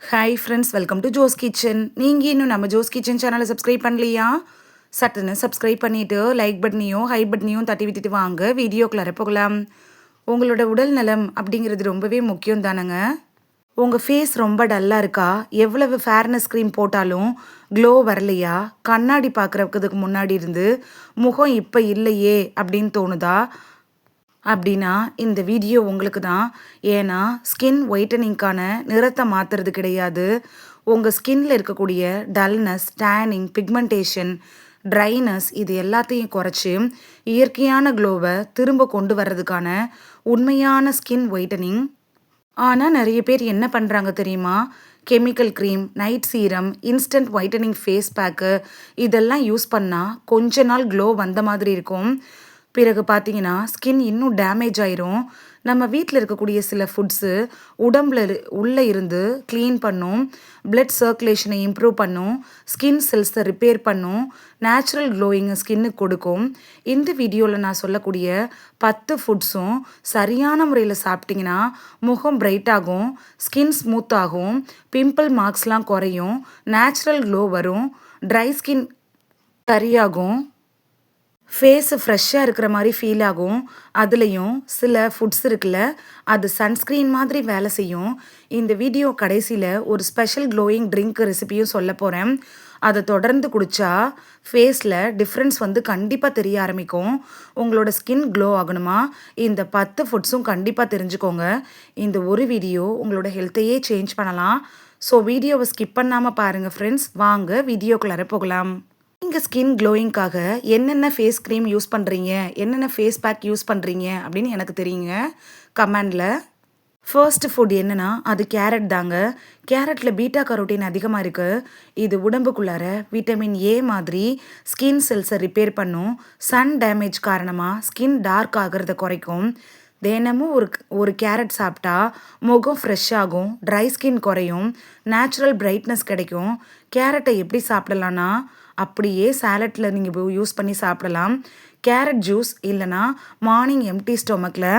Hi friends, welcome to Jo's kitchen. நீங்கள் இன்னும் நம்ம ஜோஸ் கிச்சன் சேனலை சப்ஸ்கிரைப் பண்ணலையா? சட்டுன்னு சப்ஸ்கிரைப் பண்ணிவிட்டு லைக் பட்டனையும் ஹை பட்டனையும் தட்டி விட்டுட்டு வாங்க வீடியோக்குள்ளார போகலாம். உங்களோட உடல் நலம் அப்படிங்கிறது ரொம்பவே முக்கியம் தானேங்க. உங்கள் ஃபேஸ் ரொம்ப டல்லாக இருக்கா? எவ்வளவு ஃபேர்னஸ் க்ரீம் போட்டாலும் க்ளோ வரலையா? கண்ணாடி பார்க்குறதுக்கு முன்னாடி இருந்து முகம் இப்போ இல்லையே அப்படின்னு தோணுதா? அப்படின்னா இந்த வீடியோ உங்களுக்கு தான். ஏன்னா ஸ்கின் ஒயிட்டனிங்க்கான நிறத்தை மாற்றுறது கிடையாது. உங்கள் ஸ்கின்ல இருக்கக்கூடிய டல்னஸ், டேனிங், பிக்மெண்டேஷன், ட்ரைனஸ் இது எல்லாத்தையும் குறைச்சி இயற்கையான க்ளோவை திரும்ப கொண்டு வர்றதுக்கான உண்மையான ஸ்கின் ஒயிட்டனிங். ஆனால் நிறைய பேர் என்ன பண்ணுறாங்க தெரியுமா? Chemical cream, night serum, instant whitening face pack இதெல்லாம் யூஸ் பண்ணால் கொஞ்ச நாள் க்ளோ வந்த மாதிரி இருக்கும். பிறகு பார்த்தீங்கன்னா ஸ்கின் இன்னும் டேமேஜ் ஆயிரும். நம்ம வீட்டில் இருக்கக்கூடிய சில ஃபுட்ஸு உடம்புல உள்ளே இருந்து க்ளீன் பண்ணும், பிளட் சர்க்குலேஷனை இம்ப்ரூவ் பண்ணும், ஸ்கின் செல்ஸை ரிப்பேர் பண்ணும், நேச்சுரல் க்ளோயிங்கை ஸ்கின்னுக்கு கொடுக்கும். இந்த வீடியோவில் நான் சொல்லக்கூடிய 10 ஃபுட்ஸும் சரியான முறையில் சாப்பிட்டிங்கன்னா முகம் பிரைட் ஆகும், ஸ்கின் ஸ்மூத் ஆகும், பிம்பிள் மார்க்ஸ்லாம் குறையும், நேச்சுரல் க்ளோ வரும், ட்ரை ஸ்கின் சரியாகும், ஃபேஸு ஃப்ரெஷ்ஷாக இருக்கிற மாதிரி ஃபீல் ஆகும். அதுலேயும் சில ஃபுட்ஸ் இருக்குல்ல, அது சன்ஸ்க்ரீன் மாதிரி வேலை செய்யும். இந்த வீடியோ கடைசியில் ஒரு ஸ்பெஷல் க்ளோயிங் ட்ரிங்க் ரெசிபியும் சொல்ல போகிறேன். அதை தொடர்ந்து குடித்தா ஃபேஸில் டிஃப்ரென்ஸ் கண்டிப்பாக தெரிய ஆரம்பிக்கும். உங்களோட ஸ்கின் க்ளோ ஆகணுமா? இந்த 10 ஃபுட்ஸும் கண்டிப்பாக தெரிஞ்சுக்கோங்க. இந்த ஒரு வீடியோ உங்களோட ஹெல்த்தையே சேஞ்ச் பண்ணலாம். ஸோ வீடியோவை ஸ்கிப் பண்ணாமல் பாருங்கள் ஃப்ரெண்ட்ஸ். வாங்க வீடியோக்குள்ளார போகலாம். நீங்கள் ஸ்கின் க்ளோயிங்காக என்னென்ன ஃபேஸ் க்ரீம் யூஸ் பண்ணுறீங்க, என்னென்ன ஃபேஸ் பேக் யூஸ் பண்ணுறீங்க அப்படின்னு எனக்கு தெரியுங்க. கமெண்டில். ஃபர்ஸ்ட் ஃபுட் என்னென்னா அது கேரட் தாங்க. கேரட்டில் பீட்டா கரோட்டின் அதிகமாக இருக்குது. இது உடம்புக்குள்ளார விட்டமின் ஏ மாதிரி ஸ்கின் செல்ஸை ரிப்பேர் பண்ணும். சன் டேமேஜ் காரணமாக ஸ்கின் டார்க் ஆகிறத குறைக்கும். தினமும் ஒரு கேரட் சாப்பிட்டா முகம் ஃப்ரெஷ் ஆகும், ட்ரை ஸ்கின் குறையும், நேச்சுரல் பிரைட்னஸ் கிடைக்கும். கேரட்டை எப்படி சாப்பிடலான்னா அப்படியே சாலட்டில் நீங்கள் யூஸ் பண்ணி சாப்பிடலாம். கேரட் ஜூஸ் இல்லைனா மார்னிங் எம்டி ஸ்டொமக்கில்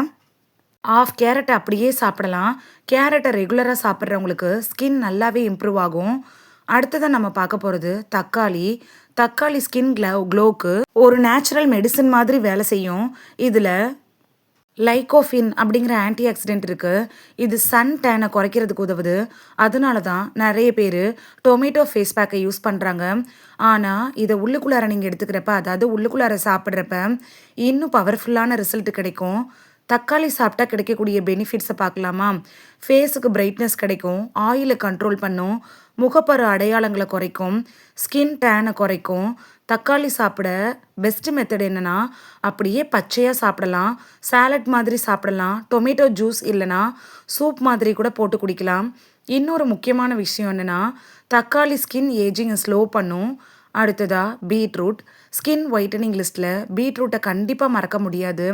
ஆஃப் கேரட்டை அப்படியே சாப்பிடலாம். கேரட்டை ரெகுலராக சாப்பிட்றவங்களுக்கு ஸ்கின் நல்லாவே இம்ப்ரூவ் ஆகும். அடுத்ததான் நம்ம பார்க்க போகிறது தக்காளி. தக்காளி ஸ்கின் க்ளோவுக்கு ஒரு நேச்சுரல் மெடிசன் மாதிரி வேலை செய்யும். இதில் லைகோஃபின் அப்படிங்கிற ஆன்டி ஆக்சிடென்ட் இருக்குது. இது சன் டேனை குறைக்கிறதுக்கு உதவுது. அதனால தான் நிறைய பேர் டொமேட்டோ ஃபேஸ் பேக்கை யூஸ் பண்ணுறாங்க. ஆனால் இதை உள்ளுக்குள்ளார நீங்கள் எடுத்துக்கிறப்ப, அதாவது உள்ளுக்குள்ளார சாப்பிட்றப்ப இன்னும் பவர்ஃபுல்லான ரிசல்ட் கிடைக்கும். தக்காளி சாப்பிட்டா கிடைக்கக்கூடிய பெனிஃபிட்ஸை பார்க்கலாமா? ஃபேஸுக்கு பிரைட்னஸ் கிடைக்கும், ஆயிலை கண்ட்ரோல் பண்ணும், முகப்பரு அடையாளங்களை குறைக்கும், ஸ்கின் டேனை குறைக்கும். தக்காளி சாப்பிட பெஸ்ட் மெத்தட் என்னென்னா அப்படியே பச்சையாக சாப்பிடலாம், சாலட் மாதிரி சாப்பிடலாம், டொமேட்டோ ஜூஸ் இல்லைனா சூப் மாதிரி கூட போட்டு குடிக்கலாம். இன்னொரு முக்கியமான விஷயம் என்னென்னா தக்காளி ஸ்கின் ஏஜிங்கை ஸ்லோ பண்ணும். அடுத்ததாக பீட்ரூட். ஸ்கின் ஒயிட்டனிங் லிஸ்ட்டில் பீட்ரூட்டை கண்டிப்பாக மறக்க முடியாது.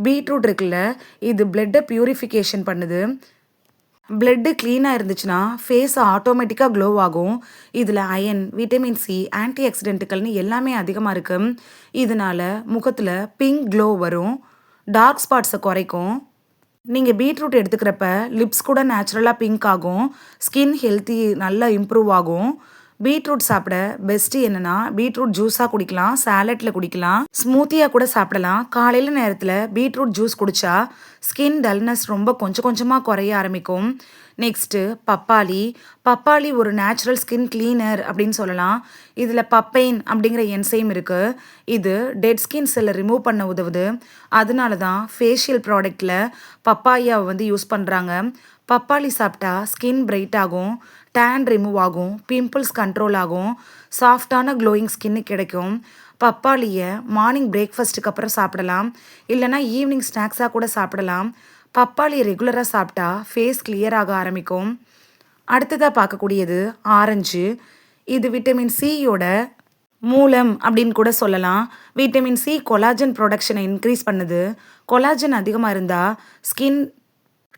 பீட்ரூட் இருக்குல்ல, இது பிளட்டை பியூரிஃபிகேஷன் பண்ணுது. பிளட்டு க்ளீனாக இருந்துச்சுன்னா ஃபேஸ் ஆட்டோமேட்டிக்காக க்ளோ ஆகும். இதில் அயன், விட்டமின் சி, ஆன்டி ஆக்சிடென்ட்டுகள்னு எல்லாமே அதிகமாக இருக்குது. இதனால் முகத்தில் பிங்க் க்ளோ வரும், டார்க் ஸ்பாட்ஸை குறைக்கும். நீங்கள் பீட்ரூட் எடுத்துக்கிறப்ப லிப்ஸ் கூட நேச்சுரலாக பிங்க் ஆகும், ஸ்கின் ஹெல்த்தி நல்லா இம்ப்ரூவ் ஆகும். பீட்ரூட் சாப்பிட பெஸ்ட்டு என்னென்னா பீட்ரூட் ஜூஸாக குடிக்கலாம், சாலட்டில் குடிக்கலாம், ஸ்மூத்தியாக கூட சாப்பிடலாம். காலையில் நேரத்தில் பீட்ரூட் ஜூஸ் குடித்தா ஸ்கின் டல்னஸ் ரொம்ப கொஞ்சம் கொஞ்சமாக குறைய ஆரம்பிக்கும். நெக்ஸ்ட்டு பப்பாளி. பப்பாளி ஒரு நேச்சுரல் ஸ்கின் கிளீனர் அப்படின்னு சொல்லலாம். இதில் பப்பைன் அப்படிங்கிற என்சைம் இருக்குது. இது டெட் ஸ்கின் செல்லை ரிமூவ் பண்ண உதவுது. அதனால தான் ஃபேஷியல் ப்ராடக்டில் பப்பாயாவை யூஸ் பண்ணுறாங்க. பப்பாளி சாப்பிட்டா ஸ்கின் பிரைட் ஆகும், டேன் ரிமூவ் ஆகும், பிம்பிள்ஸ் கண்ட்ரோல் ஆகும், சாஃப்டான க்ளோயிங் ஸ்கின்னு கிடைக்கும். பப்பாளியை மார்னிங் பிரேக்ஃபாஸ்ட்டுக்கு அப்புறம் சாப்பிடலாம், இல்லைனா ஈவினிங் ஸ்நாக்ஸாக கூட சாப்பிடலாம். பப்பாளி ரெகுலராக சாப்பிட்டா ஃபேஸ் கிளியர் ஆக ஆரம்பிக்கும். அடுத்ததாக பார்க்கக்கூடியது ஆரஞ்சு. இது விட்டமின் சியோட மூலம் அப்படின்னு கூட சொல்லலாம். விட்டமின் சி கொலாஜன் ப்ரொடக்ஷனை இன்க்ரீஸ் பண்ணுது. கொலாஜன் அதிகமாக இருந்தால் ஸ்கின்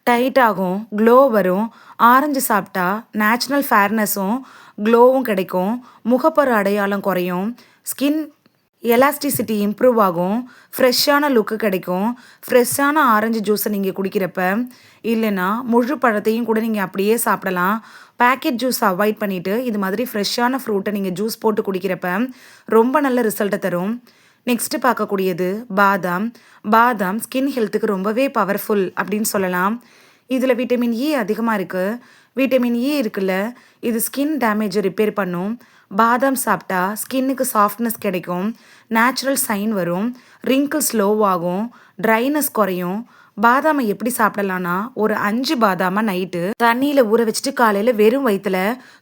டைட் ஆகும், க்ளோ வரும். ஆரஞ்சு சாப்பிட்டா நேச்சுரல் ஃபேர்னஸும் க்ளோவும் கிடைக்கும், முகப்பரு அடையாளம் குறையும், ஸ்கின் எலாஸ்டிசிட்டி இம்ப்ரூவ் ஆகும், ஃப்ரெஷ்ஷான லுக்கு கிடைக்கும். ஃப்ரெஷ்ஷான ஆரஞ்சு ஜூஸை நீங்கள் குடிக்கிறப்ப இல்லைன்னா முழு பழத்தையும் கூட நீங்கள் அப்படியே சாப்பிடலாம். பேக்கெட் ஜூஸ் அவாய்ட் பண்ணிவிட்டு இது மாதிரி ஃப்ரெஷ்ஷான ஃப்ரூட்டை நீங்கள் ஜூஸ் போட்டு குடிக்கிறப்ப ரொம்ப நல்ல ரிசல்ட்டை தரும். நெக்ஸ்ட்டு பார்க்கக்கூடியது பாதாம். பாதாம் ஸ்கின் ஹெல்த்துக்கு ரொம்பவே பவர்ஃபுல் அப்படின்னு சொல்லலாம். இதில் விட்டமின் இ அதிகமாக இருக்குது. விட்டமின் இ இருக்குல்ல, இது ஸ்கின் டேமேஜை ரிப்பேர் பண்ணும். பாதாம் சாப்பிட்டா ஸ்கின்னுக்கு சாஃப்ட்னஸ் கிடைக்கும், நேச்சுரல் சைன் வரும், ரிங்கிள் ஸ்லோவாகும், ட்ரைனஸ் குறையும். பாதாமை எப்படி சாப்பிடலான்னா, ஒரு 5 பாதாமை நைட்டு தண்ணியில் ஊற வச்சுட்டு காலையில் வெறும் வயிற்றுல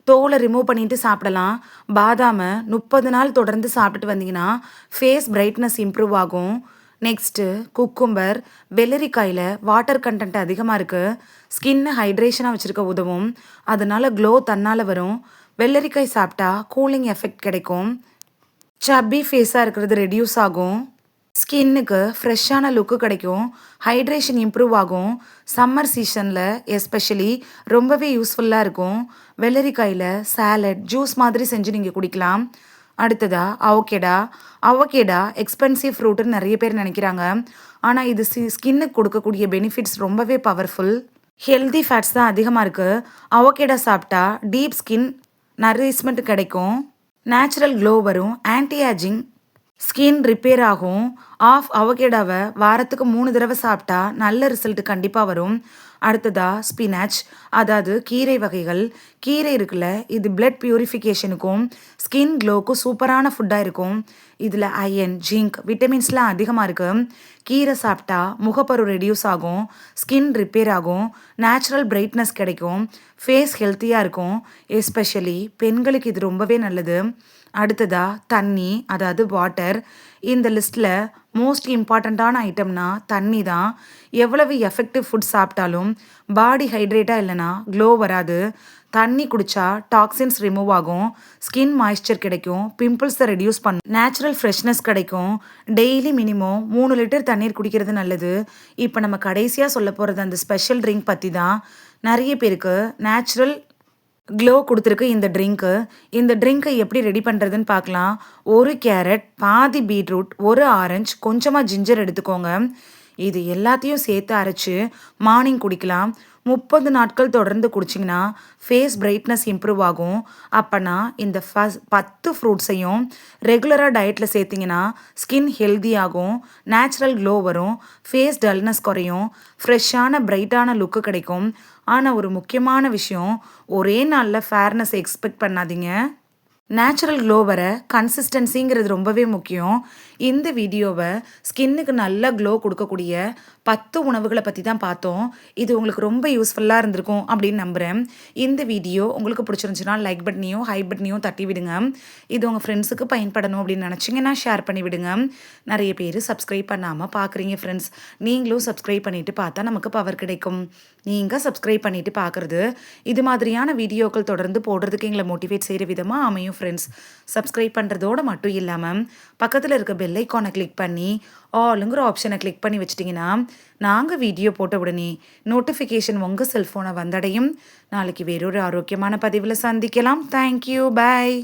தோலை ரிமூவ் பண்ணிட்டு சாப்பிடலாம். பாதாமை 30 நாள் தொடர்ந்து சாப்பிட்டுட்டு வந்தீங்கன்னா ஃபேஸ் பிரைட்னஸ் இம்ப்ரூவ் ஆகும். Next cucumber. வெள்ளரிக்காயில் வாட்டர் கண்டென்ட் அதிகமாக இருக்குது. ஸ்கின்னை ஹைட்ரேஷனாக வச்சுருக்க உதவும், அதனால க்ளோ தன்னால் வரும். வெள்ளரிக்காய் சாப்பிட்டா கூலிங் எஃபெக்ட் கிடைக்கும். சப்பி ஃபேஸாக இருக்கிறது ரெடியூஸ் ஆகும். ஸ்கின்னுக்கு ஃப்ரெஷ்ஷான லுக்கு கிடைக்கும், ஹைட்ரேஷன் இம்ப்ரூவ் ஆகும். சம்மர் சீசனில் எஸ்பெஷலி ரொம்பவே யூஸ்ஃபுல்லாக இருக்கும். வெள்ளரிக்காயில் சாலட் ஜூஸ் மாதிரி செஞ்சு நீங்கள் குடிக்கலாம். அடுத்ததா அவகேடா. அவகேடா எக்ஸ்பென்சிவ் ஃப்ரூட்டுன்னு நிறைய பேர் நினைக்கிறாங்க, ஆனால் இது ஸ்கின்னுக்கு கொடுக்கக்கூடிய பெனிஃபிட்ஸ் ரொம்பவே பவர்ஃபுல். ஹெல்தி ஃபேட்ஸ் தான் அதிகமாக இருக்குது. அவகேடா சாப்பிட்டா டீப் ஸ்கின் நரிஷ்மெண்ட் கிடைக்கும், நேச்சுரல் க்ளோ வரும், ஆன்டி ஏஜிங் ஸ்கின் ரிப்பேர் ஆகும். அவகேடாவை வாரத்துக்கு 3 தடவை சாப்பிட்டா நல்ல ரிசல்ட் கண்டிப்பாக வரும். அடுத்ததா ஸ்பினாச், அதாவது கீரை வகைகள். கீரை இருக்குல்ல, இது பிளட் பியூரிஃபிகேஷனுக்கும் ஸ்கின் க்ளோக்கும் சூப்பரான ஃபுட்டாக இருக்கும். இதில் அயன், ஜிங்க், விட்டமின்ஸ்லாம் அதிகமாக இருக்குது. கீரை சாப்பிட்டா முகப்பரு ரெடியூஸ் ஆகும், ஸ்கின் ரிப்பேர் ஆகும், நேச்சுரல் பிரைட்னஸ் கிடைக்கும், ஃபேஸ் ஹெல்த்தியாக இருக்கும். எஸ்பெஷலி பெண்களுக்கு இது ரொம்பவே நல்லது. அடுத்ததா தண்ணி, அதாவது வாட்டர். இந்த லிஸ்ட்டில் மோஸ்ட் இம்பார்ட்டண்ட்டான ஐட்டம்னா தண்ணி தான். எவ்வளவு எஃபெக்டிவ் ஃபுட் சாப்பிட்டாலும் பாடி ஹைட்ரேட்டாக இல்லைனா க்ளோ வராது. தண்ணி குடித்தா டாக்ஸின்ஸ் ரிமூவ் ஆகும், ஸ்கின் மாய்ஸ்சர் கிடைக்கும், பிம்பிள்ஸை ரெடியூஸ் பண்ணும், நேச்சுரல் ஃப்ரெஷ்னஸ் கிடைக்கும். டெய்லி மினிமம் 3 லிட்டர் தண்ணீர் குடிக்கிறது நல்லது. இப்போ நம்ம கடைசியாக சொல்ல போகிறது அந்த ஸ்பெஷல் ட்ரிங்க் பற்றி தான். நிறைய பேருக்கு நேச்சுரல் க்ளோ கொடுத்துருக்கு இந்த ட்ரிங்க்கு. இந்த ட்ரிங்க்கை எப்படி ரெடி பண்ணுறதுன்னு பார்க்கலாம். 1 கேரட், பாதி பீட்ரூட், 1 ஆரஞ்சு, கொஞ்சமாக ஜிஞ்சர் எடுத்துக்கோங்க. இது எல்லாத்தையும் சேர்த்து அரைச்சி மார்னிங் குடிக்கலாம். 30 நாட்கள் தொடர்ந்து குடிச்சிங்கன்னா ஃபேஸ் பிரைட்னஸ் இம்ப்ரூவ் ஆகும். அப்போனா இந்த 10 ஃப்ரூட்ஸையும் ரெகுலராக டயட்டில் சேர்த்திங்கன்னா ஸ்கின் ஹெல்தி ஆகும், நேச்சுரல் க்ளோ வரும், ஃபேஸ் டல்னஸ் குறையும், ஃப்ரெஷ்ஷான பிரைட்டான லுக்கு கிடைக்கும். ஆனால் ஒரு முக்கியமான விஷயம், ஒரே நாளில் ஃபேர்னஸ் எக்ஸ்பெக்ட் பண்ணாதீங்க. நேச்சுரல் க்ளோ வர கன்சிஸ்டன்சிங்கிறது ரொம்பவே முக்கியம். இந்த வீடியோவை ஸ்கின்னுக்கு நல்ல க்ளோ கொடுக்கக்கூடிய 10 உணவுகளை பற்றி தான் பார்த்தோம். இது உங்களுக்கு ரொம்ப யூஸ்ஃபுல்லாக இருந்திருக்கும் அப்படின்னு நம்புகிறேன். இந்த வீடியோ உங்களுக்கு பிடிச்சிருந்துச்சுன்னா லைக் பட்டனையும் ஹை பட்டனையும் தட்டி விடுங்க. இது உங்கள் ஃப்ரெண்ட்ஸுக்கு பயன்படணும் அப்படின்னு நினச்சிங்கன்னா ஷேர் பண்ணி விடுங்க. நிறைய பேர் சப்ஸ்கிரைப் பண்ணாமல் பார்க்குறீங்க ஃப்ரெண்ட்ஸ். நீங்களும் சப்ஸ்கிரைப் பண்ணிவிட்டு பார்த்தா நமக்கு பவர் கிடைக்கும். நீங்கள் சப்ஸ்கிரைப் பண்ணிவிட்டு பார்க்குறது இது மாதிரியான வீடியோக்கள் தொடர்ந்து போடுறதுக்கு எங்களை மோட்டிவேட் செய்கிற விதமாக அமையும் ஃப்ரெண்ட்ஸ். சப்ஸ்கிரைப் பண்ணுறதோடு மட்டும் இல்லாமல் பக்கத்தில் இருக்க பெல் ஐக்கானை கிளிக் பண்ணி ஆளுங்கிற ஆப்ஷனை கிளிக் பண்ணி வச்சிட்டிங்கன்னா நாங்கள் வீடியோ போட்ட உடனே நோட்டிஃபிகேஷன் உங்கள் செல்ஃபோனை வந்தடையும். நாளைக்கு வேறொரு ஆரோக்கியமான பதிவில் சந்திக்கலாம். தேங்க்யூ, பாய்.